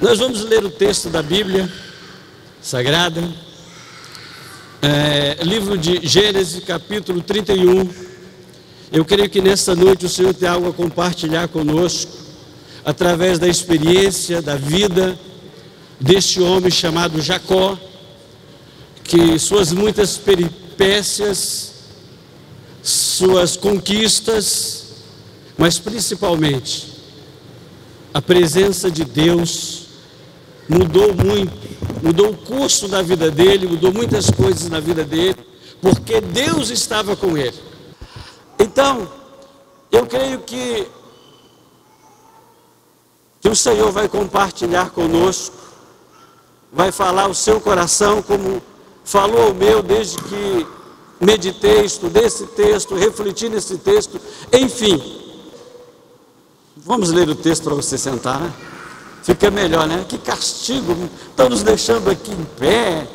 Nós vamos ler o texto da Bíblia Sagrada, livro de Gênesis, capítulo 31. Eu creio que nesta noite o Senhor tem algo a compartilhar conosco, através da experiência, da vida deste homem chamado Jacó, que suas muitas peripécias, suas conquistas, mas principalmente a presença de Deus mudou muito, mudou o curso da vida dele, mudou muitas coisas na vida dele, porque Deus estava com ele. Então, eu creio que o Senhor vai compartilhar conosco, vai falar ao seu coração, como falou o meu, desde que meditei, estudei esse texto, refleti nesse texto, enfim. Vamos ler o texto para você sentar, né? Fica melhor, né? Que castigo, estão nos deixando aqui em pé,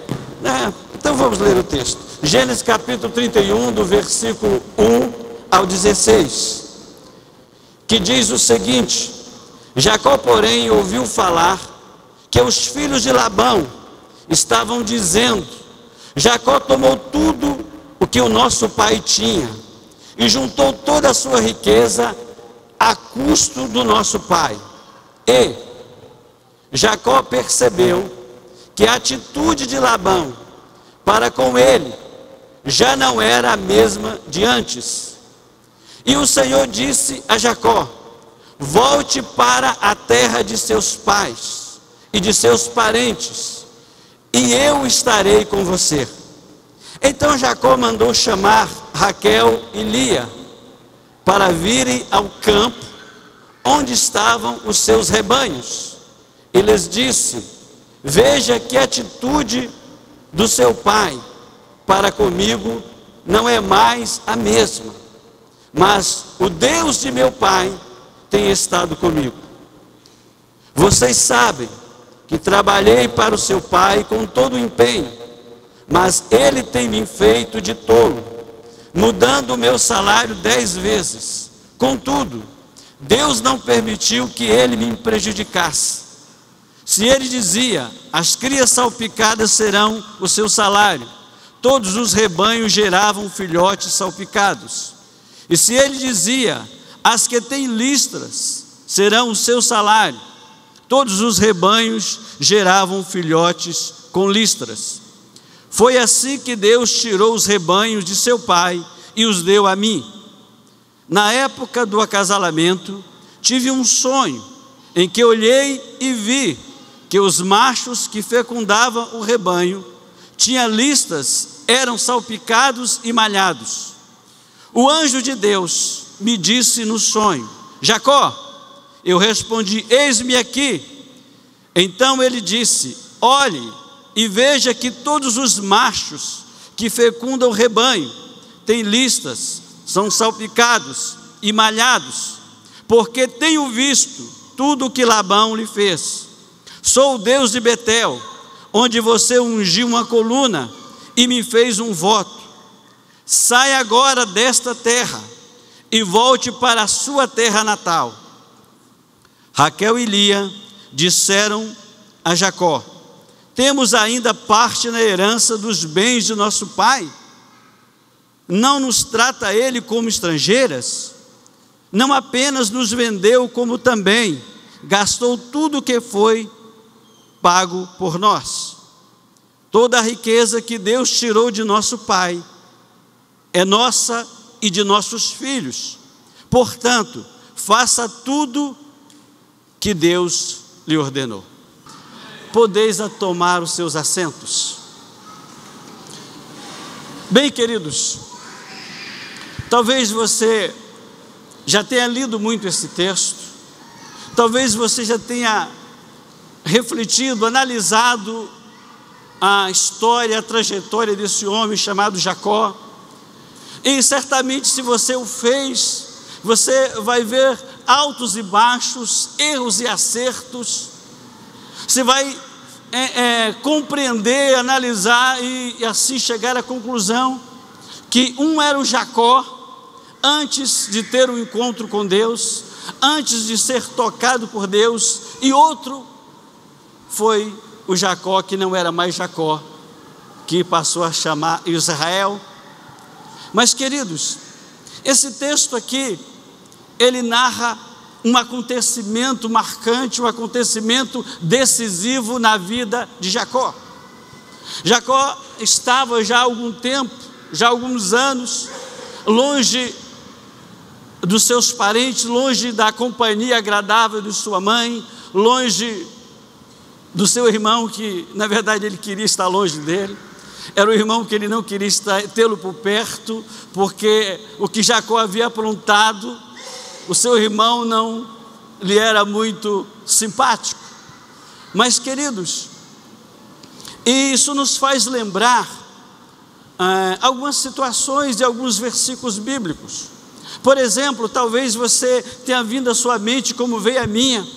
né? Então vamos ler o texto. Gênesis capítulo 31, do versículo 1 ao 16, que diz o seguinte: Jacó, porém, ouviu falar que os filhos de Labão estavam dizendo: Jacó tomou tudo o que o nosso pai tinha e juntou toda a sua riqueza a custo do nosso pai. E Jacó percebeu que a atitude de Labão para com ele já não era a mesma de antes. E o Senhor disse a Jacó: volte para a terra de seus pais e de seus parentes, e eu estarei com você. Então Jacó mandou chamar Raquel e Lia para virem ao campo onde estavam os seus rebanhos. E lhes disse: veja que a atitude do seu pai para comigo não é mais a mesma, mas o Deus de meu pai tem estado comigo. Vocês sabem que trabalhei para o seu pai com todo o empenho, mas ele tem me feito de tolo, mudando o meu salário 10 vezes. Contudo, Deus não permitiu que ele me prejudicasse. Se ele dizia: as crias salpicadas serão o seu salário, todos os rebanhos geravam filhotes salpicados. E se ele dizia: as que têm listras serão o seu salário, todos os rebanhos geravam filhotes com listras. Foi assim que Deus tirou os rebanhos de seu pai e os deu a mim. Na época do acasalamento, tive um sonho em que olhei e vi que os machos que fecundavam o rebanho tinham listas, eram salpicados e malhados. O anjo de Deus me disse no sonho: Jacó. Eu respondi: eis-me aqui. Então ele disse: olhe e veja que todos os machos que fecundam o rebanho têm listas, são salpicados e malhados, porque tenho visto tudo o que Labão lhe fez. Sou o Deus de Betel, onde você ungiu uma coluna e me fez um voto. Saia agora desta terra e volte para a sua terra natal. Raquel e Lia disseram a Jacó: temos ainda parte na herança dos bens de nosso pai. Não nos trata ele como estrangeiras? Não apenas nos vendeu, como também gastou tudo o que foi pago por nós. Toda a riqueza que Deus tirou de nosso pai é nossa e de nossos filhos. Portanto, faça tudo que Deus lhe ordenou. Podeis tomar os seus assentos. Bem, queridos, talvez você já tenha lido muito esse texto, talvez você já tenha refletido, analisado a história, a trajetória desse homem chamado Jacó, e certamente, se você o fez, você vai ver altos e baixos, erros e acertos. Você vai compreender, analisar e assim chegar à conclusão que um era o Jacó antes de ter um encontro com Deus, antes de ser tocado por Deus, e outro foi o Jacó, que não era mais Jacó, que passou a chamar Israel. Mas, queridos, esse texto aqui, ele narra um acontecimento marcante, um acontecimento decisivo na vida de Jacó. Jacó estava já há algum tempo, já há alguns anos, longe dos seus parentes, longe da companhia agradável de sua mãe, longe do seu irmão, que na verdade ele queria estar longe dele. Era o irmão que ele não queria tê-lo por perto, porque o que Jacó havia aprontado, o seu irmão não lhe era muito simpático. Mas, queridos, isso nos faz lembrar algumas situações de alguns versículos bíblicos. Por exemplo, talvez você tenha vindo à sua mente, como veio a minha,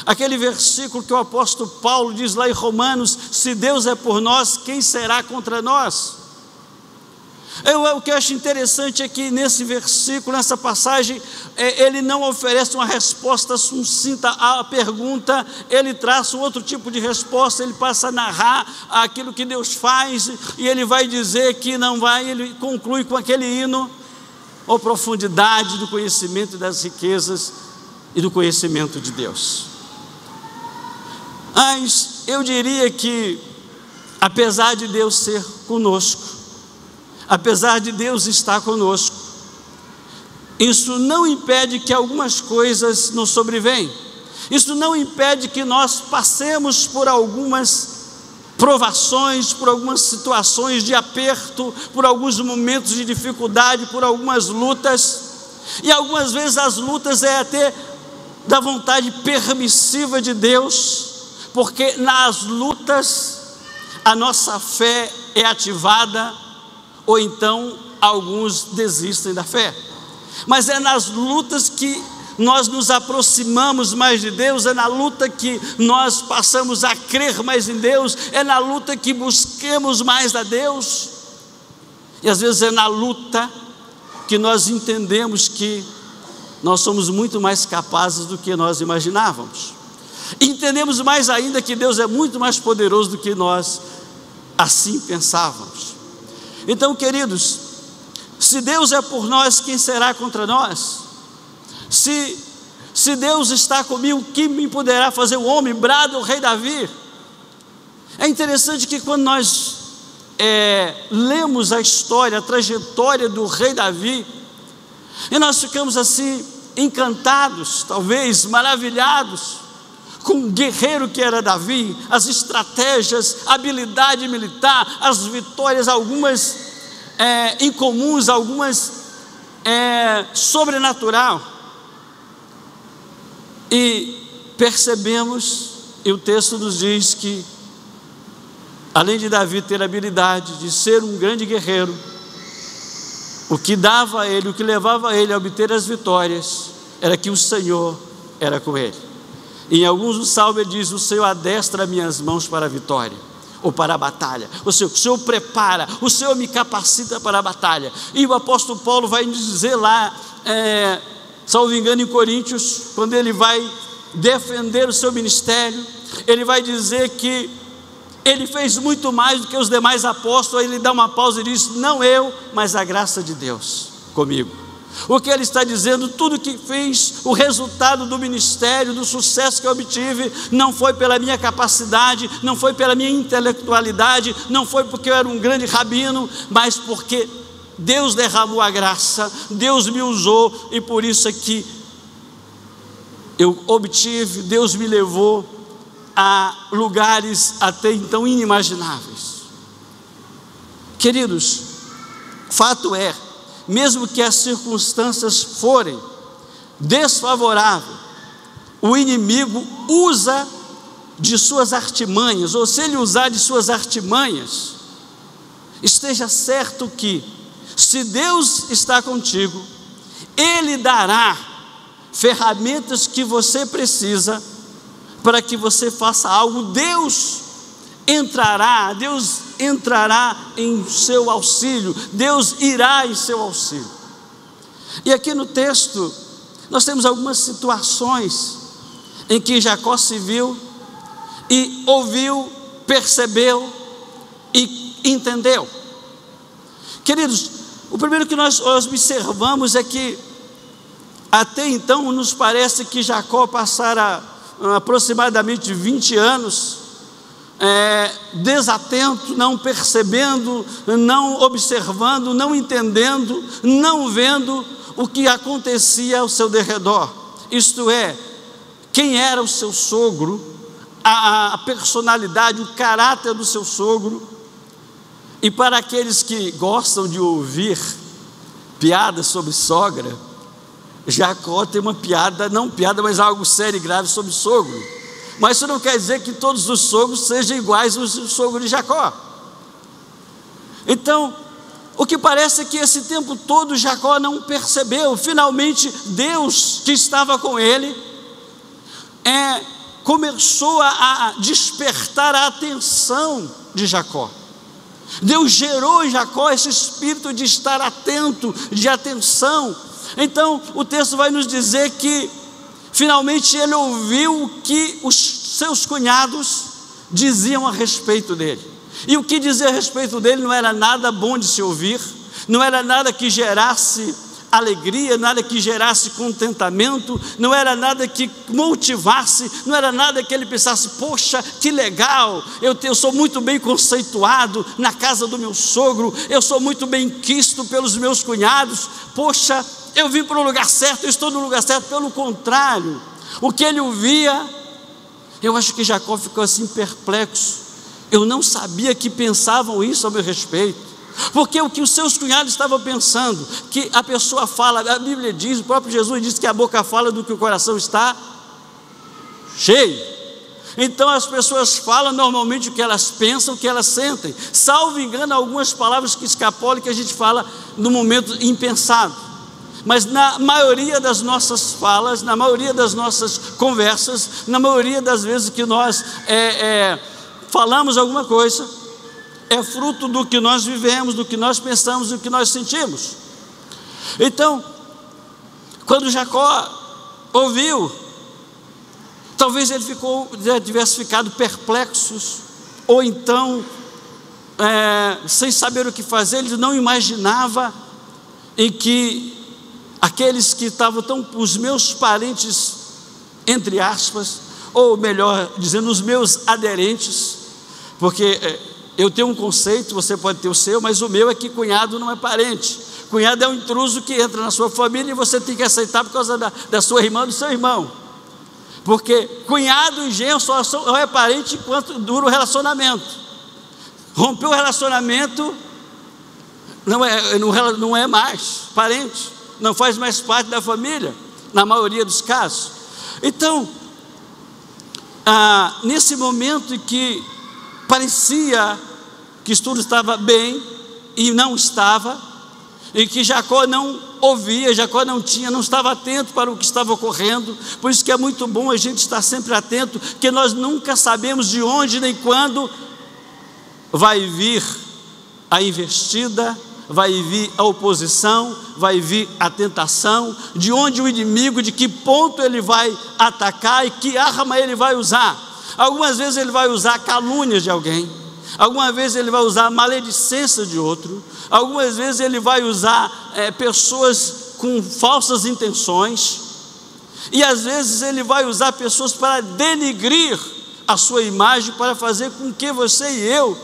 aquele versículo que o apóstolo Paulo diz lá em Romanos: se Deus é por nós, quem será contra nós? O que eu acho interessante é que nesse versículo, nessa passagem, ele não oferece uma resposta sucinta à pergunta, ele traça um outro tipo de resposta, ele passa a narrar aquilo que Deus faz, e ele vai dizer que não vai, ele conclui com aquele hino: a profundidade do conhecimento das riquezas e do conhecimento de Deus. Mas eu diria que, apesar de Deus ser conosco, apesar de Deus estar conosco, isso não impede que algumas coisas nos sobrevêm. Isso não impede que nós passemos por algumas provações, por algumas situações de aperto, por alguns momentos de dificuldade, por algumas lutas. E algumas vezes as lutas é até da vontade permissiva de Deus, porque nas lutas a nossa fé é ativada, ou então alguns desistem da fé. Mas é nas lutas que nós nos aproximamos mais de Deus, é na luta que nós passamos a crer mais em Deus, é na luta que busquemos mais a Deus, e às vezes é na luta que nós entendemos que nós somos muito mais capazes do que nós imaginávamos, e entendemos mais ainda que Deus é muito mais poderoso do que nós assim pensávamos. Então, queridos, se Deus é por nós, quem será contra nós? Se Deus está comigo, quem me poderá fazer o homem? Brada o rei Davi. É interessante que quando nós lemos a história, a trajetória do rei Davi, e nós ficamos assim encantados, talvez maravilhados, com o guerreiro que era Davi, as estratégias, a habilidade militar, as vitórias, algumas incomuns, algumas sobrenatural. E percebemos, e o texto nos diz que, além de Davi ter a habilidade de ser um grande guerreiro, o que dava a ele, o que levava a ele a obter as vitórias, era que o Senhor era com ele. Em alguns do salmo ele diz: o Senhor adestra minhas mãos para a vitória, ou para a batalha. O Senhor prepara, o Senhor me capacita para a batalha. E o apóstolo Paulo vai nos dizer lá, salvo engano, em Coríntios, quando ele vai defender o seu ministério, ele vai dizer que ele fez muito mais do que os demais apóstolos. Aí ele dá uma pausa e diz: não eu, mas a graça de Deus comigo. O que ele está dizendo, tudo que fiz, o resultado do ministério, do sucesso que eu obtive, não foi pela minha capacidade, não foi pela minha intelectualidade, não foi porque eu era um grande rabino, mas porque Deus derramou a graça, Deus me usou, e por isso é que eu obtive, Deus me levou a lugares até então inimagináveis. Queridos, fato é, mesmo que as circunstâncias forem desfavoráveis, o inimigo usa de suas artimanhas, ou se ele usar de suas artimanhas, esteja certo que, se Deus está contigo, Ele dará ferramentas que você precisa para que você faça algo. Deus entrará em seu auxílio, Deus irá em seu auxílio. E aqui no texto nós temos algumas situações em que Jacó se viu e ouviu, percebeu e entendeu. Queridos, o primeiro que nós observamos é que até então nos parece que Jacó passara aproximadamente 20 anos desatento, não percebendo, não observando, não entendendo, não vendo o que acontecia ao seu derredor. Isto é, quem era o seu sogro, a personalidade, o caráter do seu sogro. E para aqueles que gostam de ouvir piadas sobre sogra, Jacó tem uma piada, não piada, mas algo sério e grave sobre sogro. Mas isso não quer dizer que todos os sogros sejam iguais ao sogro de Jacó. Então, o que parece é que esse tempo todo Jacó não percebeu. Finalmente Deus, que estava com ele, começou a despertar a atenção de Jacó. Deus gerou em Jacó esse espírito de estar atento, de atenção. Então o texto vai nos dizer que finalmente ele ouviu o que os seus cunhados diziam a respeito dele. E o que dizia a respeito dele não era nada bom de se ouvir, não era nada que gerasse alegria, nada que gerasse contentamento, não era nada que motivasse, não era nada que ele pensasse: poxa, que legal, eu sou muito bem conceituado na casa do meu sogro, eu sou muito bem quisto pelos meus cunhados, poxa, eu vim para o lugar certo, eu estou no lugar certo. Pelo contrário, o que ele ouvia, eu acho que Jacó ficou assim perplexo. Eu não sabia que pensavam isso a meu respeito. Porque o que os seus cunhados estavam pensando, que a pessoa fala, a Bíblia diz, o próprio Jesus diz que a boca fala do que o coração está cheio. Então as pessoas falam normalmente o que elas pensam, o que elas sentem. Salvo engano, algumas palavras que escapolam, que a gente fala no momento impensado. Mas na maioria das nossas falas, na maioria das nossas conversas, na maioria das vezes que nós falamos alguma coisa, é fruto do que nós vivemos, do que nós pensamos, do que nós sentimos. Então, quando Jacó ouviu, talvez ele tivesse ficado perplexo, ou então sem saber o que fazer. Ele não imaginava em que aqueles que estavam os meus parentes, entre aspas, ou melhor dizendo, os meus aderentes, porque eu tenho um conceito, você pode ter o seu, mas o meu é que cunhado não é parente. Cunhado é um intruso que entra na sua família e você tem que aceitar por causa da sua irmã, do seu irmão. Porque cunhado e genro só é parente enquanto dura o relacionamento. Rompeu o relacionamento, não é mais parente, não faz mais parte da família, na maioria dos casos. Então, nesse momento em que parecia que tudo estava bem e não estava, e que Jacó não ouvia, Jacó não estava atento para o que estava ocorrendo. Por isso que é muito bom a gente estar sempre atento, que nós nunca sabemos de onde nem quando vai vir a investida, vai vir a oposição, vai vir a tentação, de onde o inimigo, de que ponto ele vai atacar e que arma ele vai usar. Algumas vezes ele vai usar calúnias de alguém, algumas vezes ele vai usar a maledicência de outro, algumas vezes ele vai usar pessoas com falsas intenções, e às vezes ele vai usar pessoas para denigrir a sua imagem, para fazer com que você e eu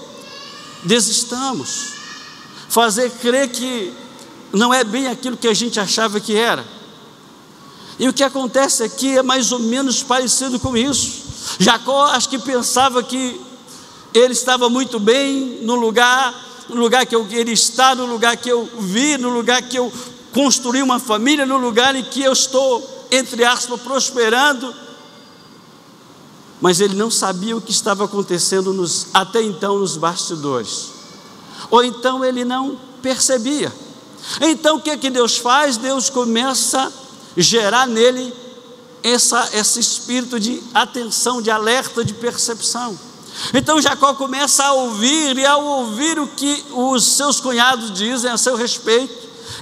desistamos, fazer crer que não é bem aquilo que a gente achava que era. E o que acontece aqui é mais ou menos parecido com isso. Jacó acho que pensava que ele estava muito bem no lugar que eu queria estar, no lugar que eu vi, no lugar que eu construí uma família, no lugar em que eu estou, entre aspas, prosperando. Mas ele não sabia o que estava acontecendo até então nos bastidores, ou então ele não percebia. Então o que é que Deus faz? Deus começa a gerar nele esse espírito de atenção, de alerta, de percepção. Então Jacó começa a ouvir, e ao ouvir o que os seus cunhados dizem a seu respeito,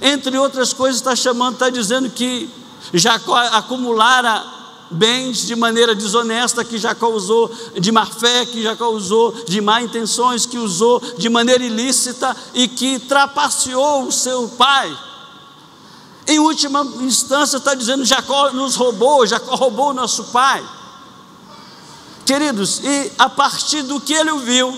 entre outras coisas, está dizendo que Jacó acumulara bens de maneira desonesta, que Jacó usou de má fé, que Jacó usou de má intenções, que usou de maneira ilícita e que trapaceou o seu pai. Em última instância está dizendo: Jacó nos roubou, Jacó roubou o nosso pai. Queridos, e a partir do que ele ouviu,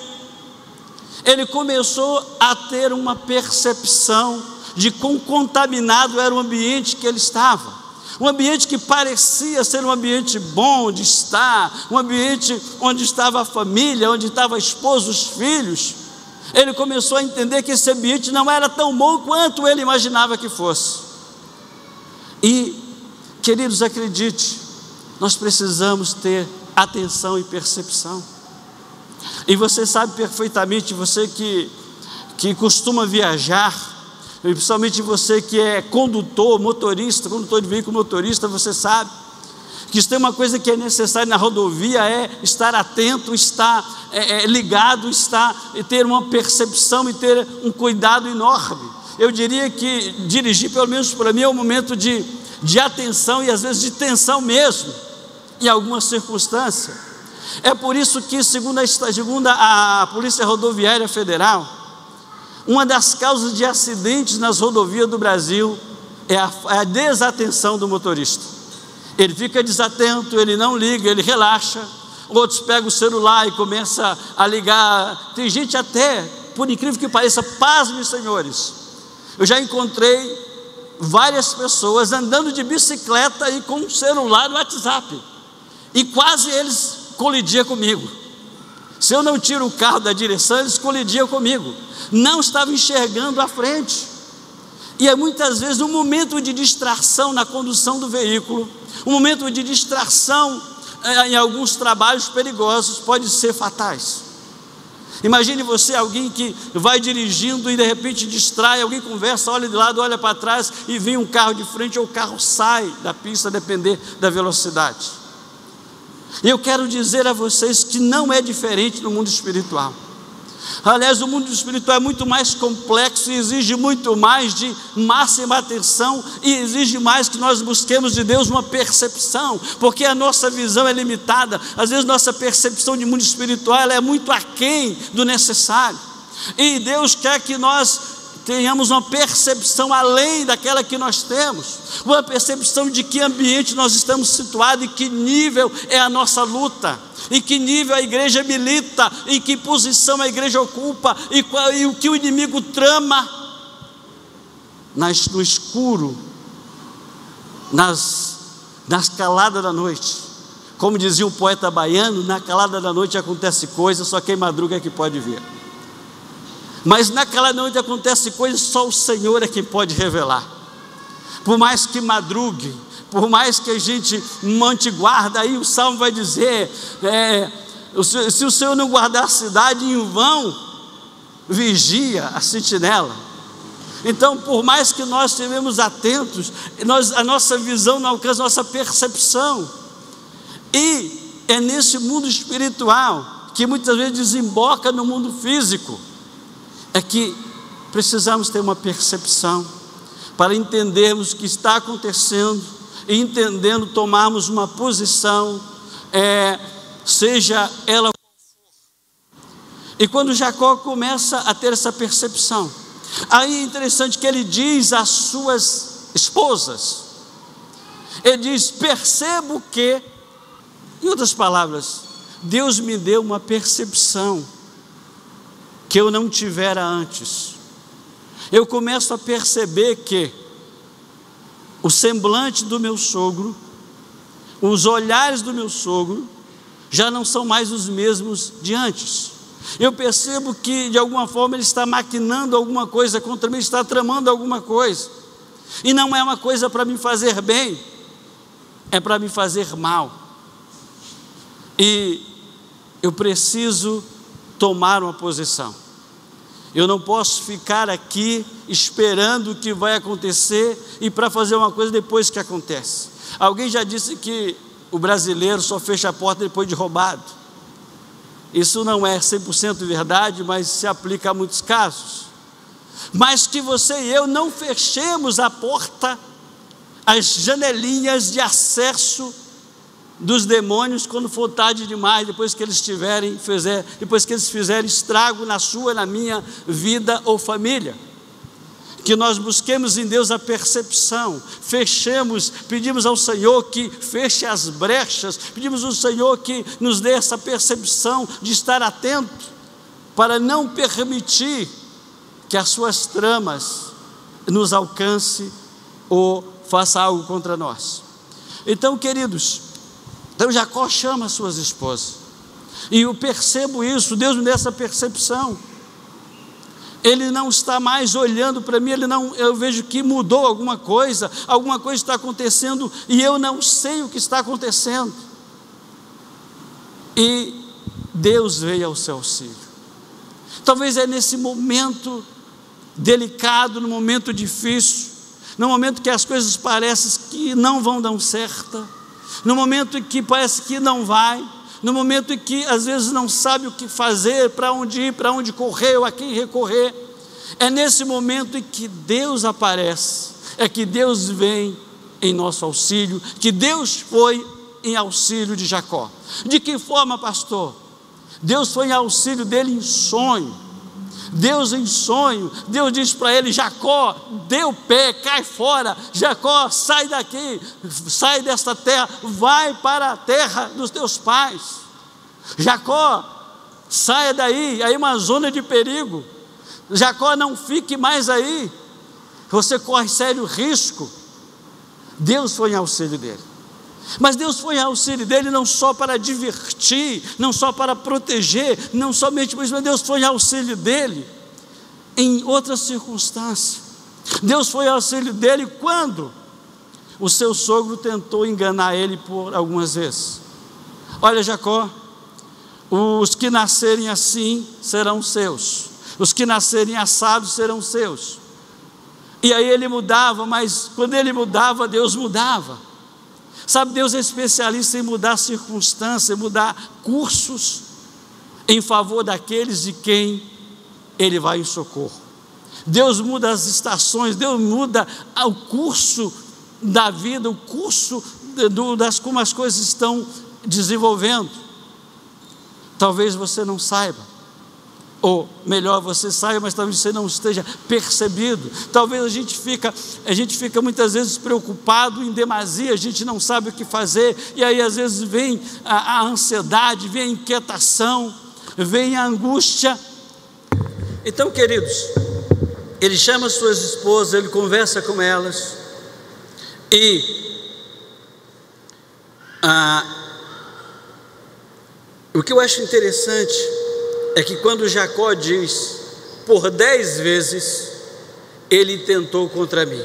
ele começou a ter uma percepção de quão contaminado era o ambiente que ele estava. Um ambiente que parecia ser um ambiente bom de estar, um ambiente onde estava a família, onde estava a esposa, os filhos. Ele começou a entender que esse ambiente não era tão bom quanto ele imaginava que fosse. E, queridos, acredite, nós precisamos ter atenção e percepção. E você sabe perfeitamente, você que costuma viajar, e principalmente você que é condutor, motorista, condutor de veículo, motorista, você sabe que isso tem uma coisa que é necessária na rodovia, é estar atento, estar ligado, ter uma percepção e ter um cuidado enorme. Eu diria que dirigir, pelo menos para mim, é um momento de atenção e às vezes de tensão mesmo, em algumas circunstâncias. É por isso que, segundo a Polícia Rodoviária Federal, uma das causas de acidentes nas rodovias do Brasil é a desatenção do motorista. Ele fica desatento, ele não liga, ele relaxa. Outros pegam o celular e começam a ligar. Tem gente até, por incrível que pareça, pasmem, senhores, eu já encontrei várias pessoas andando de bicicleta e com o celular no WhatsApp, e quase eles colidiam comigo. Se eu não tiro o carro da direção, eles colidiam comigo. Não estava enxergando à frente. E é muitas vezes um momento de distração na condução do veículo, um momento de distração em alguns trabalhos perigosos, pode ser fatais. Imagine você, alguém que vai dirigindo e de repente distrai, alguém conversa, olha de lado, olha para trás e vem um carro de frente, ou o carro sai da pista, a depender da velocidade. E eu quero dizer a vocês que não é diferente no mundo espiritual. Aliás, o mundo espiritual é muito mais complexo e exige muito mais de máxima atenção, e exige mais que nós busquemos de Deus uma percepção, porque a nossa visão é limitada. Às vezes nossa percepção de mundo espiritual ela é muito aquém do necessário, e Deus quer que nós tenhamos uma percepção além daquela que nós temos, uma percepção de que ambiente nós estamos situados, e que nível é a nossa luta, em que nível a igreja milita, em que posição a igreja ocupa, e o que o inimigo trama no escuro, nas caladas da noite. Como dizia um poeta baiano, na calada da noite acontece coisa, só quem madruga é que pode ver. Mas naquela noite acontece coisa, só o Senhor é quem pode revelar. Por mais que madrugue, por mais que a gente mante guarda, aí o Salmo vai dizer, se o Senhor não guardar a cidade, em vão vigia a sentinela. Então, por mais que nós estivemos atentos, a nossa visão não alcança a nossa percepção. E é nesse mundo espiritual, que muitas vezes desemboca no mundo físico, é que precisamos ter uma percepção, para entendermos o que está acontecendo, e entendendo, tomarmos uma posição, seja ela qual for. E quando Jacó começa a ter essa percepção, aí é interessante que ele diz às suas esposas, ele diz: percebo que, em outras palavras, Deus me deu uma percepção que eu não tivera antes. Eu começo a perceber que o semblante do meu sogro, os olhares do meu sogro, já não são mais os mesmos de antes. Eu percebo que de alguma forma ele está maquinando alguma coisa contra mim, está tramando alguma coisa, e não é uma coisa para me fazer bem, é para me fazer mal, e eu preciso tomar uma posição. Eu não posso ficar aqui esperando o que vai acontecer e para fazer uma coisa depois que acontece. Alguém já disse que o brasileiro só fecha a porta depois de roubado. Isso não é 100% verdade, mas se aplica a muitos casos. Mas que você e eu não fechemos a porta, as janelinhas de acesso dos demônios quando for tarde demais, depois que eles fizerem estrago na sua e na minha vida ou família. Que nós busquemos em Deus a percepção, pedimos ao Senhor que feche as brechas, pedimos ao Senhor que nos dê essa percepção de estar atento, para não permitir que as suas tramas nos alcance ou faça algo contra nós. Então, queridos, Jacó chama as suas esposas, e eu percebo isso, Deus me dá essa percepção. Ele não está mais olhando para mim, eu vejo que mudou alguma coisa está acontecendo, e eu não sei o que está acontecendo, e Deus veio ao seu auxílio. Talvez é nesse momento delicado, no momento difícil, no momento que as coisas parecem que não vão dar certo, no momento em que parece que não vai, no momento em que às vezes não sabe o que fazer, para onde ir, para onde correr ou a quem recorrer, é nesse momento em que Deus aparece, é que Deus vem em nosso auxílio, que Deus foi em auxílio de Jacó. De que forma, pastor? Deus foi em auxílio dele em sonho. Deus diz para ele: Jacó, dê o pé, cai fora, Jacó, sai daqui, sai desta terra, vai para a terra dos teus pais, Jacó, saia daí, aí é uma zona de perigo, Jacó, não fique mais aí, você corre sério risco. Deus foi em auxílio dele, mas Deus foi em auxílio dele não só para divertir, não só para proteger, não somente por isso, mas Deus foi em auxílio dele em outras circunstâncias. Deus foi em auxílio dele quando o seu sogro tentou enganar ele por algumas vezes. Olha, Jacó, os que nascerem assim serão seus, os que nascerem assados serão seus. E aí ele mudava, mas quando ele mudava, Deus mudava. Sabe, Deus é especialista em mudar circunstâncias, mudar cursos em favor daqueles de quem Ele vai em socorro. Deus muda as estações, Deus muda o curso da vida, o curso como as coisas estão desenvolvendo. Talvez você não saiba, ou melhor, você saiba, mas talvez você não esteja percebido. Talvez a gente fica muitas vezes preocupado em demasia, a gente não sabe o que fazer, e aí às vezes vem a ansiedade, vem a inquietação, vem a angústia. Então, queridos, ele chama as suas esposas, ele conversa com elas, e o que eu acho interessante é que quando Jacó diz: por 10 vezes ele tentou contra mim,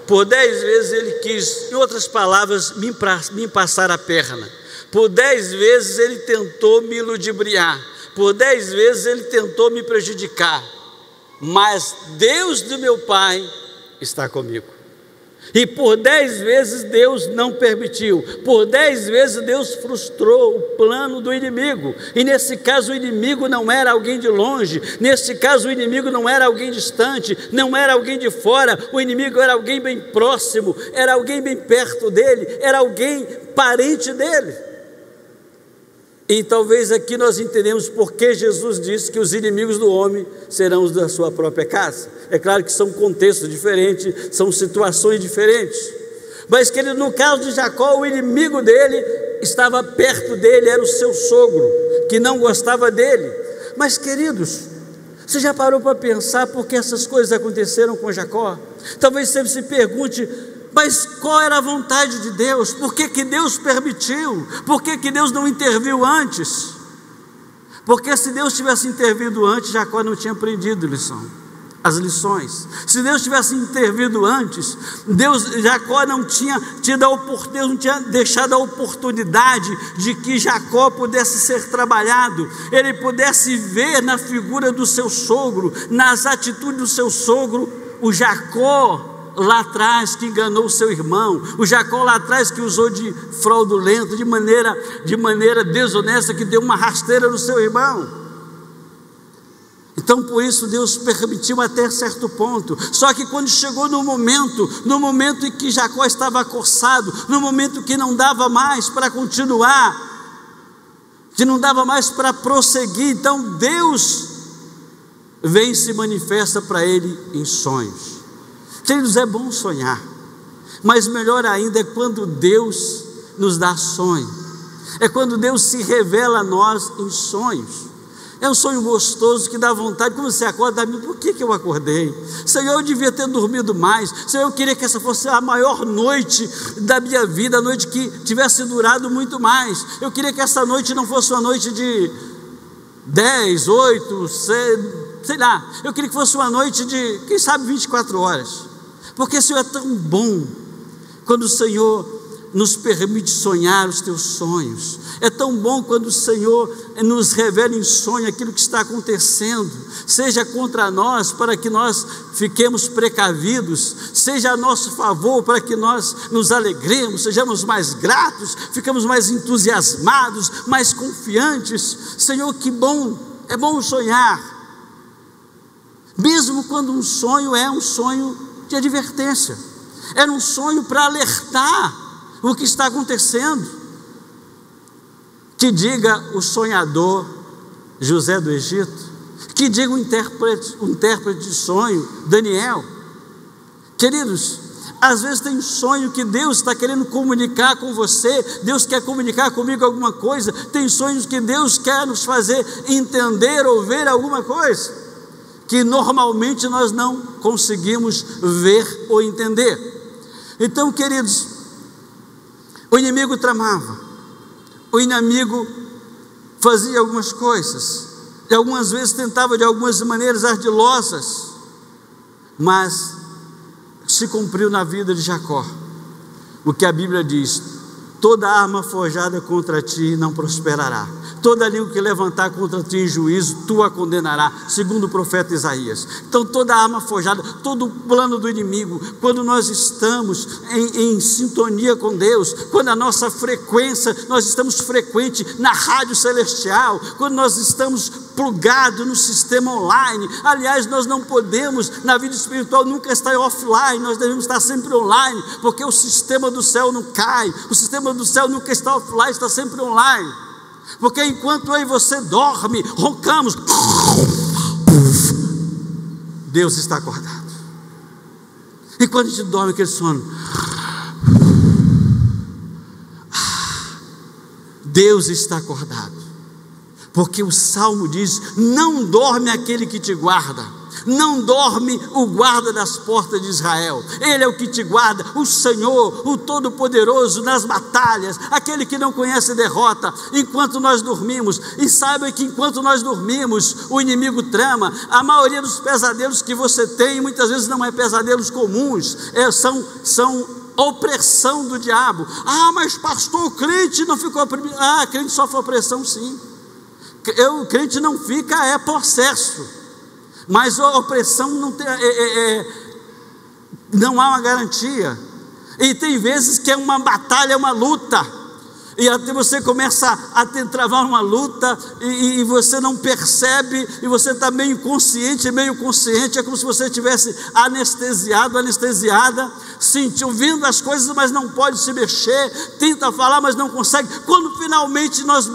por 10 vezes ele quis, em outras palavras, me passar a perna, por 10 vezes ele tentou me ludibriar, por 10 vezes ele tentou me prejudicar, mas Deus do meu pai está comigo. E por 10 vezes Deus não permitiu, por 10 vezes Deus frustrou o plano do inimigo. E nesse caso o inimigo não era alguém de longe, nesse caso o inimigo não era alguém distante, não era alguém de fora, o inimigo era alguém bem próximo, era alguém bem perto dele, era alguém parente dele. E talvez aqui nós entendemos porque Jesus disse que os inimigos do homem serão os da sua própria casa. É claro que são contextos diferentes, são situações diferentes, mas que ele, no caso de Jacó, o inimigo dele estava perto dele, era o seu sogro, que não gostava dele. Mas, queridos, você já parou para pensar por que essas coisas aconteceram com Jacó? Talvez você se pergunte: mas qual era a vontade de Deus? Por que Deus permitiu? Por que Deus não interviu antes? Porque se Deus tivesse intervido antes, Jacó não tinha aprendido as lições. Se Deus tivesse intervido antes, Jacó não tinha tido a oportunidade, Deus não tinha deixado a oportunidade de que Jacó pudesse ser trabalhado, ele pudesse ver na figura do seu sogro, nas atitudes do seu sogro, o Jacó lá atrás que enganou o seu irmão, o Jacó lá atrás que usou de fraudulento, de maneira desonesta, que deu uma rasteira no seu irmão. Então por isso Deus permitiu até certo ponto. Só que quando chegou no momento em que Jacó estava acossado, no momento que não dava mais para continuar, que não dava mais para prosseguir, então Deus vem e se manifesta para ele em sonhos. Queridos, é bom sonhar, mas melhor ainda é quando Deus nos dá sonho, é quando Deus se revela a nós em sonhos. É um sonho gostoso que dá vontade. Quando você acorda, por que eu acordei? Senhor, eu devia ter dormido mais. Senhor, eu queria que essa fosse a maior noite da minha vida, a noite que tivesse durado muito mais. Eu queria que essa noite não fosse uma noite de 10, 8, sei lá. Eu queria que fosse uma noite de, quem sabe, 24 horas. Porque, Senhor, é tão bom quando o Senhor nos permite sonhar os teus sonhos. É tão bom quando o Senhor nos revela em sonho aquilo que está acontecendo, seja contra nós para que nós fiquemos precavidos, seja a nosso favor para que nós nos alegremos, sejamos mais gratos, ficamos mais entusiasmados, mais confiantes. Senhor, que bom, é bom sonhar, mesmo quando um sonho é um sonho de advertência, era um sonho para alertar o que está acontecendo. Que diga o sonhador José do Egito, que diga o intérprete de sonho Daniel. Queridos, às vezes tem sonho que Deus está querendo comunicar com você, Deus quer comunicar comigo alguma coisa, tem sonhos que Deus quer nos fazer entender ou ver alguma coisa, que normalmente nós não conseguimos ver ou entender. Então, queridos, o inimigo tramava, o inimigo fazia algumas coisas, e algumas vezes tentava de algumas maneiras ardilosas, mas se cumpriu na vida de Jacó o que a Bíblia diz: toda arma forjada contra ti não prosperará, toda língua que levantar contra ti em juízo, tu a condenará, segundo o profeta Isaías. Então toda arma forjada, todo o plano do inimigo, quando nós estamos em sintonia com Deus, quando a nossa frequência, nós estamos frequente na rádio celestial, quando nós estamos plugados no sistema online. Aliás, nós não podemos na vida espiritual nunca estar offline, nós devemos estar sempre online, porque o sistema do céu não cai, o sistema do céu nunca está offline, está sempre online. Porque enquanto eu e você dorme, roncamos, Deus está acordado. E quando a gente dorme, aquele sono, Deus está acordado. Porque o Salmo diz: não dorme aquele que te guarda, não dorme o guarda das portas de Israel. Ele é o que te guarda, o Senhor, o Todo-Poderoso nas batalhas, aquele que não conhece derrota, enquanto nós dormimos. E saiba que enquanto nós dormimos, o inimigo trama. A maioria dos pesadelos que você tem, muitas vezes não é pesadelos comuns, são opressão do diabo. Ah, mas pastor, o crente não ficou oprimido. Ah, crente sofre opressão sim. O crente não fica, é possesso, mas a opressão não há uma garantia, e tem vezes que é uma batalha, é uma luta, e até você começa a travar uma luta, e você não percebe, e você está meio inconsciente, meio consciente, é como se você estivesse anestesiado, anestesiada, ouvindo as coisas, mas não pode se mexer, tenta falar, mas não consegue. Quando finalmente nós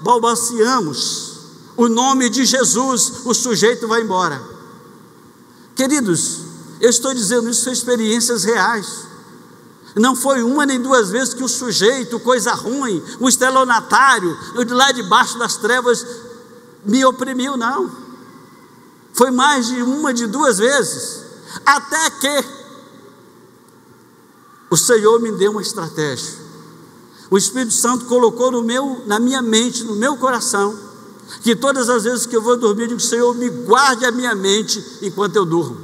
balbuciamos o nome de Jesus, o sujeito vai embora. Queridos, eu estou dizendo isso, são experiências reais. Não foi uma nem duas vezes que o sujeito, coisa ruim, o estelionatário, eu de lá de baixo das trevas me oprimiu, não. Foi mais de uma, de duas vezes, até que o Senhor me deu uma estratégia. O Espírito Santo colocou na minha mente, no meu coração, que todas as vezes que eu vou dormir, eu digo: Senhor, me guarde a minha mente enquanto eu durmo,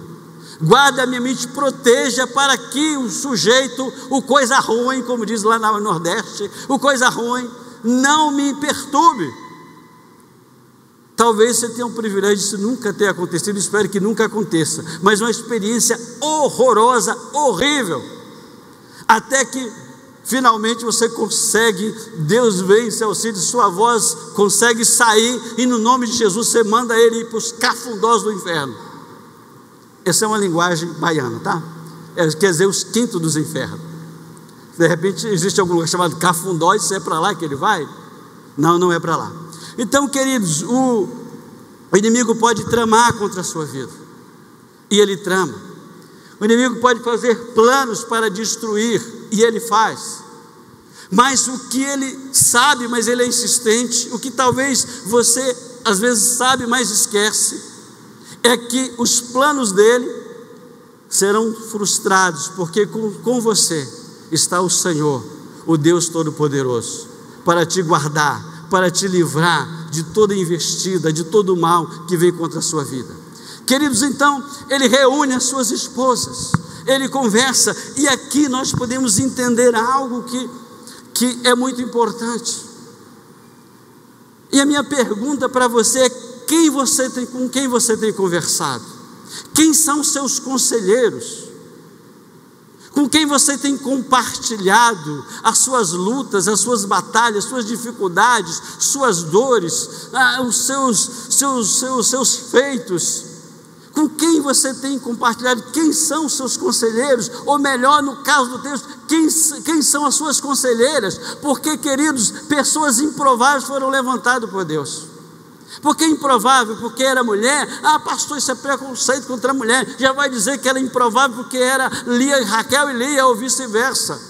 guarde a minha mente, proteja, para que o sujeito, o coisa ruim, como diz lá no Nordeste, o coisa ruim, não me perturbe. Talvez você tenha um privilégio disso nunca ter acontecido, espero que nunca aconteça, mas uma experiência horrorosa, horrível, até que finalmente você consegue, Deus vem em seu auxílio, sua voz consegue sair, e no nome de Jesus você manda ele ir para os cafundós do inferno. Essa é uma linguagem baiana, tá? Quer dizer, os quintos dos infernos. De repente existe algum lugar chamado cafundó, e se é para lá que ele vai? Não, não é para lá. Então, queridos, o inimigo pode tramar contra a sua vida, e ele trama. O inimigo pode fazer planos para destruir, e ele faz. Mas o que ele sabe, mas ele é insistente, o que talvez você às vezes sabe, mas esquece, é que os planos dele serão frustrados, porque com você está o Senhor, o Deus Todo-Poderoso, para te guardar, para te livrar de toda investida, de todo o mal que vem contra a sua vida. Queridos, então, ele reúne as suas esposas, ele conversa, e aqui nós podemos entender algo que é muito importante. E a minha pergunta para você é: com quem você tem conversado? Quem são seus conselheiros? Com quem você tem compartilhado as suas lutas, as suas batalhas, suas dificuldades, suas dores, os seus feitos? Com quem você tem compartilhado? Quem são os seus conselheiros? Ou melhor, no caso do texto, quem são as suas conselheiras? Porque, queridos, pessoas improváveis foram levantadas por Deus. Por que improvável? Porque era mulher? Pastor, isso é preconceito contra a mulher. Já vai dizer que ela é improvável porque era Raquel e Lia, ou vice-versa.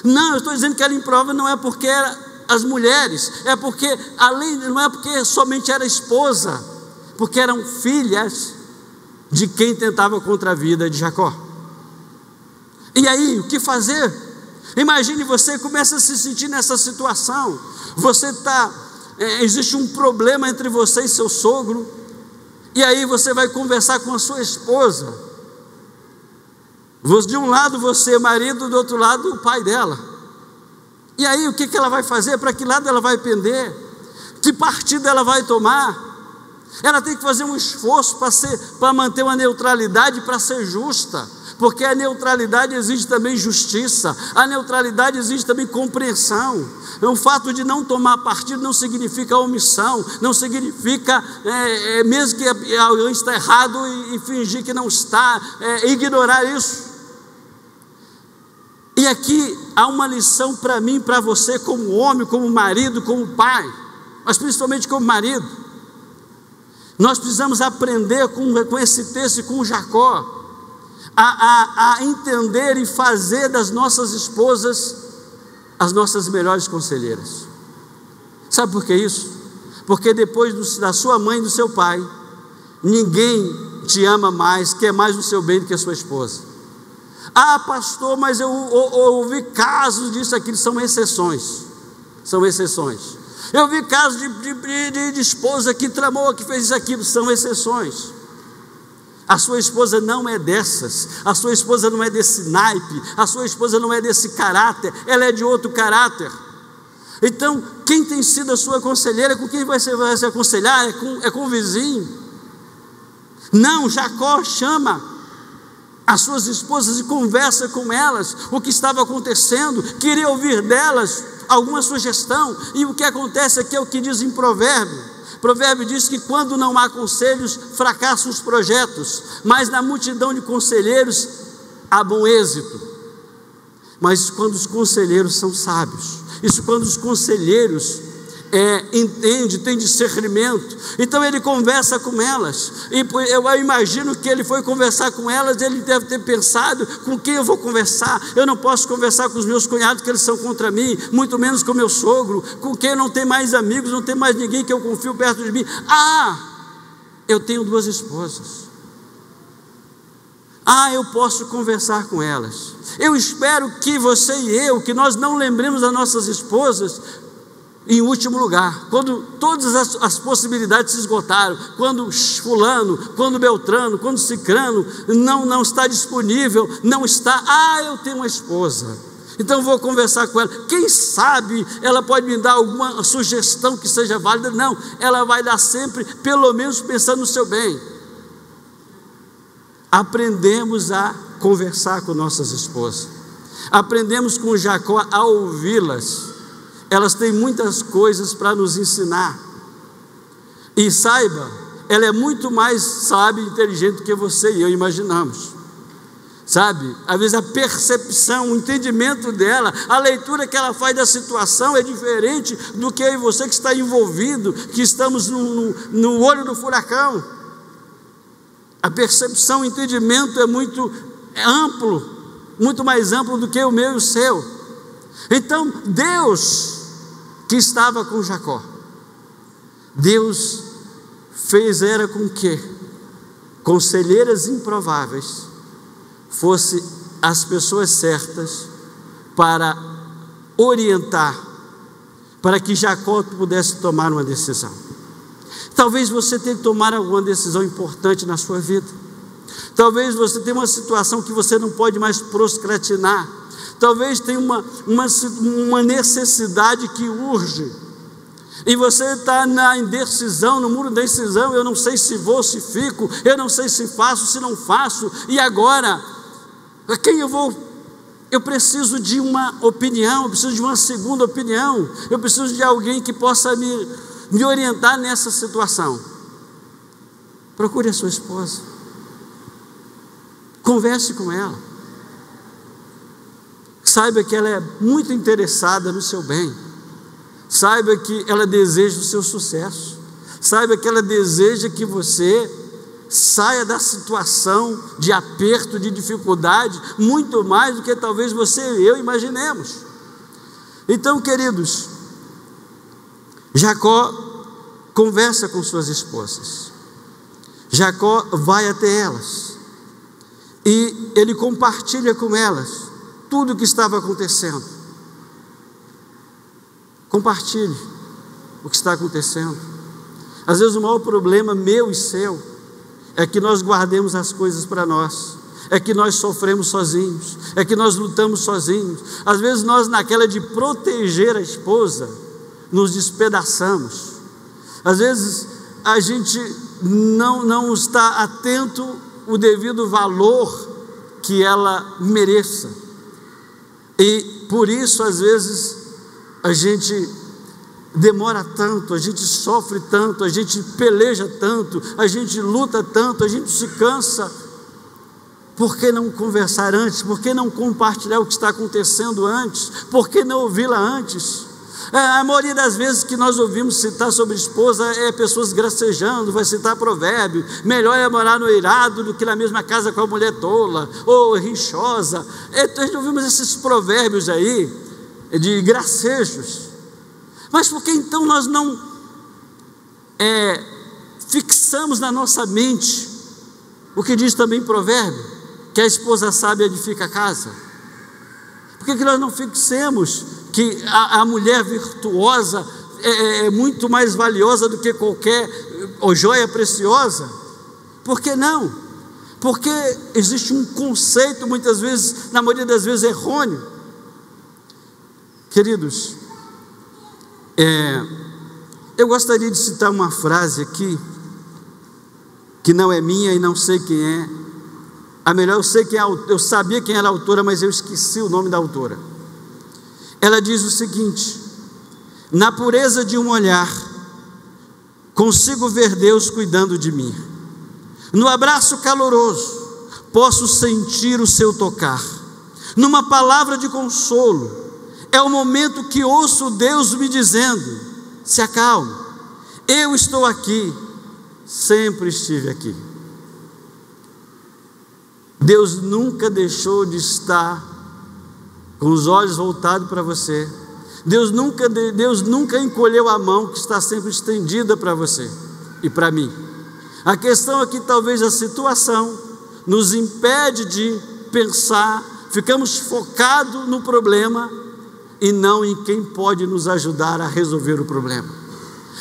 Não, eu estou dizendo que ela é improvável não é porque era as mulheres, é porque, não é porque somente era esposa, porque eram filhas de quem tentava contra a vida de Jacó. E aí, o que fazer? Imagine, você começa a se sentir nessa situação. Existe um problema entre você e seu sogro, e aí você vai conversar com a sua esposa. De um lado você é marido, do outro lado o pai dela. E aí o que ela vai fazer? Para que lado ela vai pender? Que partido ela vai tomar? Ela tem que fazer um esforço para manter uma neutralidade, para ser justa, porque a neutralidade exige também justiça, a neutralidade exige também compreensão. O fato de não tomar partido não significa omissão, não significa, mesmo que alguém está errado, e fingir que não está, ignorar isso. E aqui há uma lição para mim, para você, como homem, como marido, como pai, mas principalmente como marido. Nós precisamos aprender com esse texto e com Jacó, a entender e fazer das nossas esposas as nossas melhores conselheiras. Sabe por que isso? Porque depois da sua mãe e do seu pai, ninguém te ama mais, quer mais o seu bem do que a sua esposa. Pastor, mas eu ouvi casos disso aqui, são exceções. São exceções. Eu vi casos de esposa que tramou, que fez isso aqui, são exceções. A sua esposa não é dessas, a sua esposa não é desse naipe, a sua esposa não é desse caráter, ela é de outro caráter. Então, quem tem sido a sua conselheira? Com quem vai se aconselhar? É com o vizinho? Não, Jacó chama as suas esposas e conversa com elas o que estava acontecendo, queria ouvir delas alguma sugestão. E o que acontece aqui é o que diz em Provérbio diz que quando não há conselhos, fracassam os projetos, mas na multidão de conselheiros há bom êxito. Mas quando os conselheiros são sábios, isso quando os conselheiros entendem, têm discernimento, então ele conversa com elas, e eu imagino que ele foi conversar com elas, ele deve ter pensado: com quem eu vou conversar? Eu não posso conversar com os meus cunhados, que eles são contra mim, muito menos com meu sogro, com quem eu não tenho mais amigos, não tem mais ninguém que eu confio perto de mim. Eu tenho 2 esposas, eu posso conversar com elas. Eu espero que você e eu, que nós não lembremos das nossas esposas em último lugar, quando todas as possibilidades se esgotaram, quando fulano, quando beltrano, quando cicrano não está disponível, não está, eu tenho uma esposa, então vou conversar com ela, quem sabe ela pode me dar alguma sugestão que seja válida. Não, ela vai dar sempre, pelo menos pensando no seu bem. Aprendemos a conversar com nossas esposas. aprendemos com Jacó a ouvi-las. Elas têm muitas coisas para nos ensinar. E saiba, ela é muito mais sábia e inteligente do que você e eu imaginamos. Sabe, às vezes a percepção, o entendimento dela, a leitura que ela faz da situação é diferente do que eu e você que está envolvido, que estamos no olho do furacão. A percepção, o entendimento é muito amplo, muito mais amplo do que o meu e o seu. Então, Deus que estava com Jacó, Deus era com que conselheiras improváveis fossem as pessoas certas para orientar, para que Jacó pudesse tomar uma decisão. Talvez você tenha que tomar alguma decisão importante na sua vida. Talvez você tenha uma situação que você não pode mais procrastinar. Talvez tenha uma necessidade que urge. E você está na indecisão, no muro da indecisão. Eu não sei se vou, se fico. Eu não sei se faço, se não faço. E agora, a quem eu vou? Eu preciso de uma opinião. Eu preciso de uma segunda opinião. Eu preciso de alguém que possa me orientar nessa situação. Procure a sua esposa. Converse com ela. Saiba que ela é muito interessada no seu bem. Saiba que ela deseja o seu sucesso. Saiba que ela deseja que você saia da situação de aperto, de dificuldade, muito mais do que talvez você e eu imaginemos. Então, queridos, Jacó conversa com suas esposas. Jacó vai até elas e ele compartilha com elas tudo o que estava acontecendo. Compartilhe o que está acontecendo. Às vezes o maior problema meu e seu é que nós guardemos as coisas para nós, é que nós sofremos sozinhos, é que nós lutamos sozinhos. Às vezes nós, naquela de proteger a esposa, nos despedaçamos. Às vezes a gente não está atento o devido valor que ela mereça. E por isso, às vezes, a gente demora tanto, a gente sofre tanto, a gente peleja tanto, a gente luta tanto, a gente se cansa. Por que não conversar antes? Por que não compartilhar o que está acontecendo antes? Por que não ouvi-la antes? A maioria das vezes que nós ouvimos citar sobre esposa é pessoas gracejando, vai citar provérbio: melhor é morar no eirado do que na mesma casa com a mulher tola, ou rixosa. Nós ouvimos esses provérbios aí, de gracejos. Mas por que então nós não fixamos na nossa mente o que diz também provérbio, que a esposa sábia edifica a casa? Por que nós não fixemos que a mulher virtuosa é muito mais valiosa do que qualquer joia preciosa? Por que não? Porque existe um conceito, muitas vezes, na maioria das vezes, errôneo. Queridos, eu gostaria de citar uma frase aqui, que não é minha e não sei quem é. A melhor, eu sabia quem era a autora, mas eu esqueci o nome da autora. Ela diz o seguinte: na pureza de um olhar, consigo ver Deus cuidando de mim. No abraço caloroso, posso sentir o seu tocar. Numa palavra de consolo, é o momento que ouço Deus me dizendo: se acalme, eu estou aqui, sempre estive aqui. Deus nunca deixou de estar com os olhos voltados para você. Deus nunca encolheu a mão que está sempre estendida para você e para mim. A questão é que talvez a situação nos impede de pensar, ficamos focados no problema e não em quem pode nos ajudar a resolver o problema.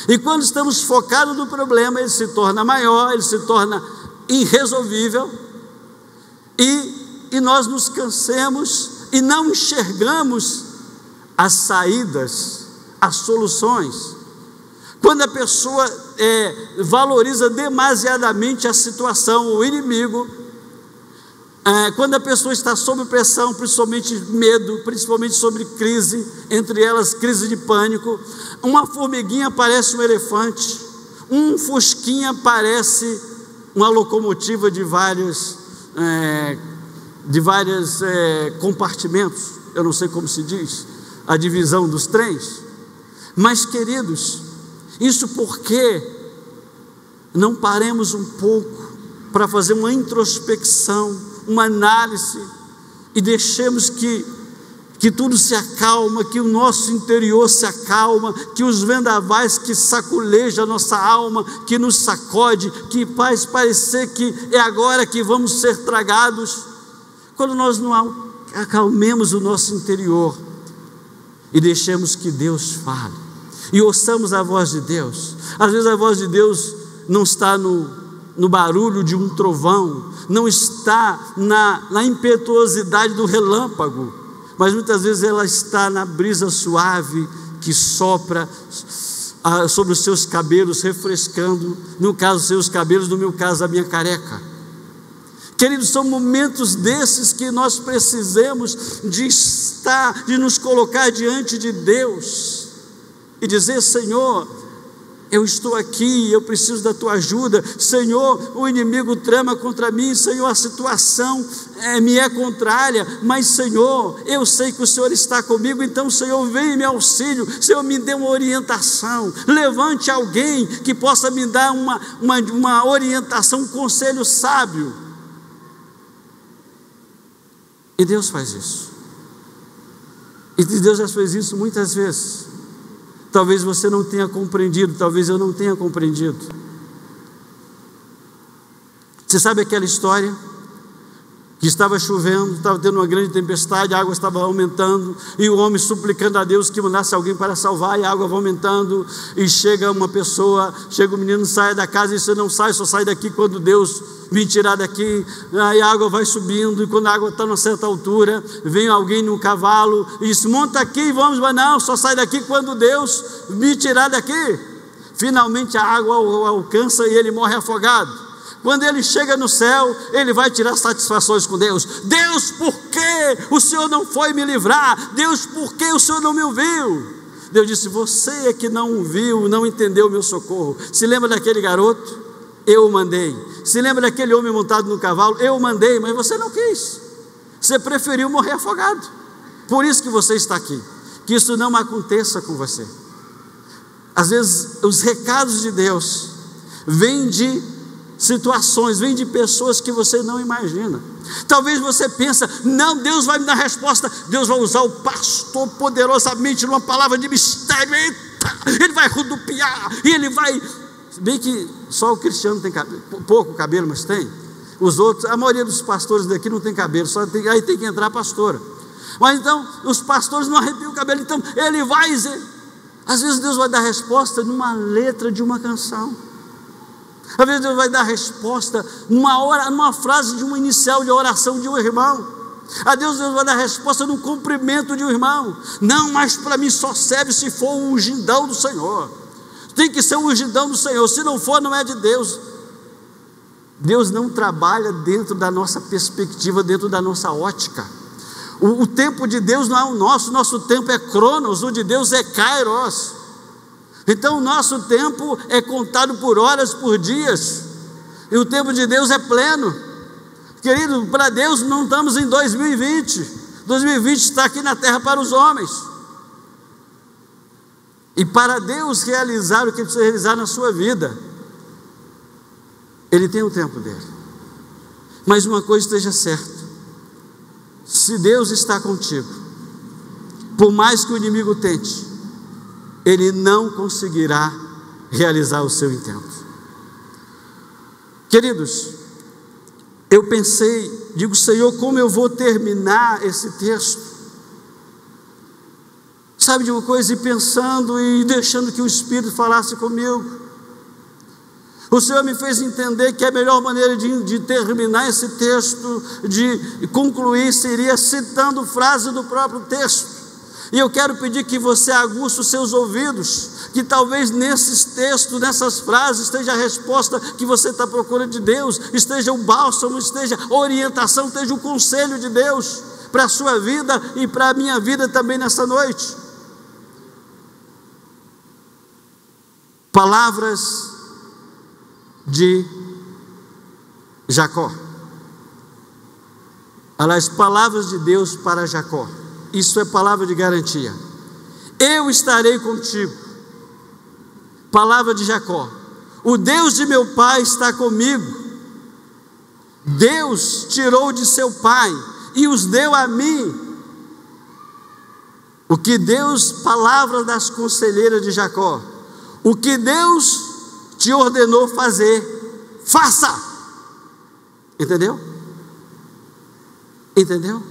E quando estamos focados no problema, ele se torna maior, ele se torna irresolvível, e nós nos cansemos e não enxergamos as saídas, as soluções. Quando a pessoa valoriza demasiadamente a situação, o inimigo, Quando a pessoa está sob pressão, principalmente medo, principalmente sobre crise, entre elas crise de pânico, uma formiguinha parece um elefante, um fusquinha parece uma locomotiva de vários compartimentos, eu não sei como se diz, a divisão dos trens. Mas, queridos, isso porque não paremos um pouco para fazer uma introspecção, uma análise, e deixemos que tudo se acalma, que o nosso interior se acalma, que os vendavais que saculejam a nossa alma, que nos sacode, que faz parecer que é agora que vamos ser tragados, quando nós não acalmemos o nosso interior e deixemos que Deus fale, e ouçamos a voz de Deus. Às vezes a voz de Deus não está no barulho de um trovão, não está na impetuosidade do relâmpago, mas muitas vezes ela está na brisa suave que sopra sobre os seus cabelos, refrescando, no caso os seus cabelos, no meu caso a minha careca. Queridos, são momentos desses que nós precisamos de nos colocar diante de Deus e dizer: Senhor, eu estou aqui, eu preciso da tua ajuda. Senhor, o inimigo trama contra mim. Senhor, a situação me é contrária, mas Senhor, eu sei que o Senhor está comigo. Então, Senhor, vem em meu auxílio. Senhor, me dê uma orientação. Levante alguém que possa me dar uma orientação, um conselho sábio. E Deus faz isso. E Deus já fez isso muitas vezes. Talvez você não tenha compreendido, talvez eu não tenha compreendido. Você sabe aquela história? Que estava chovendo, estava tendo uma grande tempestade, a água estava aumentando, e o homem suplicando a Deus que mandasse alguém para salvar, e a água vai aumentando, e chega uma pessoa, chega o menino, sai da casa, e você não sai, só sai daqui quando Deus me tirar daqui. Aí a água vai subindo, e quando a água está numa certa altura, vem alguém num cavalo, e diz: monta aqui e vamos. Mas não, só sai daqui quando Deus me tirar daqui. Finalmente a água o alcança e ele morre afogado. Quando ele chega no céu, ele vai tirar satisfações com Deus. Deus, por que o Senhor não foi me livrar? Deus, por que o Senhor não me ouviu? Deus disse: você é que não viu, não entendeu o meu socorro. Se lembra daquele garoto? Eu o mandei. Se lembra daquele homem montado no cavalo? Eu o mandei, mas você não quis. Você preferiu morrer afogado. Por isso que você está aqui. Que isso não aconteça com você. Às vezes os recados de Deus vêm de situações, vêm de pessoas que você não imagina. Talvez você pense: não, Deus vai me dar resposta. Deus vai usar o pastor poderosamente numa palavra de mistério. Eita, ele vai rodopiar, e ele vai... Bem que só o cristiano tem cabelo, pouco cabelo, mas tem. Os outros, a maioria dos pastores daqui não tem cabelo, aí tem que entrar a pastora. Mas então, os pastores não arrepiam o cabelo. Então, ele vai dizer... Às vezes Deus vai dar resposta numa letra de uma canção. Às vezes Deus vai dar resposta numa frase de uma inicial de oração de um irmão. A Deus vai dar resposta no cumprimento de um irmão. Não, mas para mim só serve se for o ungidão do Senhor. Tem que ser o ungidão do Senhor. Se não for, não é de Deus. Deus não trabalha dentro da nossa perspectiva, dentro da nossa ótica. O tempo de Deus não é o nosso tempo é cronos, o de Deus é kairos. Então o nosso tempo é contado por horas, por dias, e o tempo de Deus é pleno. Querido, para Deus não estamos em 2020. 2020 está aqui na terra para os homens. E para Deus realizar o que precisa realizar na sua vida, Ele tem o tempo dele. Mas uma coisa esteja certa: se Deus está contigo, por mais que o inimigo tente, ele não conseguirá realizar o seu intento. Queridos, eu pensei, digo: Senhor, como eu vou terminar esse texto? Sabe de uma coisa? E pensando e deixando que o Espírito falasse comigo, o Senhor me fez entender que a melhor maneira de terminar esse texto, de concluir, seria citando frase do próprio texto. E eu quero pedir que você aguce os seus ouvidos, que talvez nesses textos, nessas frases, esteja a resposta que você está procurando de Deus, esteja o bálsamo, esteja a orientação, esteja o conselho de Deus para a sua vida e para a minha vida também nessa noite. Palavras de Jacó. Aliás, palavras de Deus para Jacó. Isso é palavra de garantia. Eu estarei contigo. Palavra de Jacó. O Deus de meu pai está comigo. Deus tirou de seu pai e os deu a mim. O que Deus, palavra das conselheiras de Jacó, o que Deus te ordenou fazer, faça. Entendeu? Entendeu?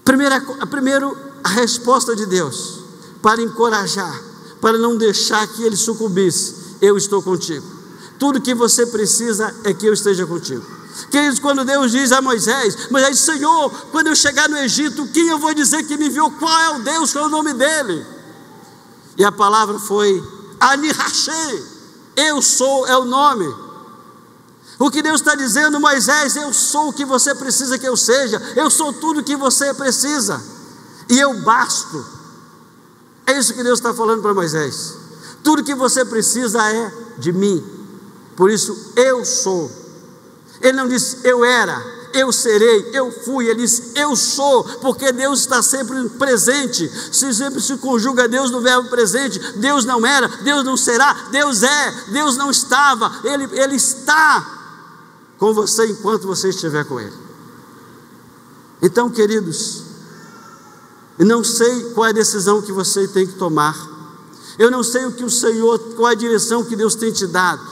Primeiro, a resposta de Deus, para encorajar, para não deixar que ele sucumbisse: eu estou contigo. Tudo que você precisa é que eu esteja contigo. Queridos, quando Deus diz a Moisés: Senhor, quando eu chegar no Egito, quem eu vou dizer que me enviou? Qual é o Deus? Qual é o nome dele? E a palavra foi Ani Hashem, eu sou é o nome. O que Deus está dizendo: Moisés, eu sou o que você precisa que eu seja, eu sou tudo o que você precisa, e eu basto. É isso que Deus está falando para Moisés: tudo que você precisa é de mim, por isso eu sou. Ele não disse eu era, eu serei, eu fui, ele disse eu sou, porque Deus está sempre presente. Se sempre se conjuga Deus no verbo presente. Deus não era, Deus não será, Deus é, Deus não estava, Ele está com você enquanto você estiver com Ele. Então, queridos, eu não sei qual é a decisão que você tem que tomar, eu não sei o que o Senhor, qual é a direção que Deus tem te dado,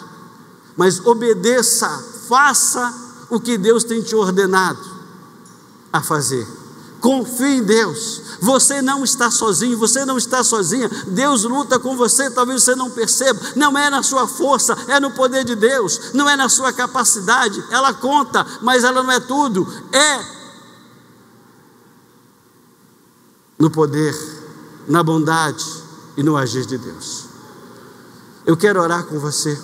mas obedeça, faça o que Deus tem te ordenado a fazer. Confie em Deus. Você não está sozinho, você não está sozinha. Deus luta com você, talvez você não perceba. Não é na sua força, é no poder de Deus. Não é na sua capacidade, ela conta, mas ela não é tudo. É no poder, na bondade e no agir de Deus. Eu quero orar com você.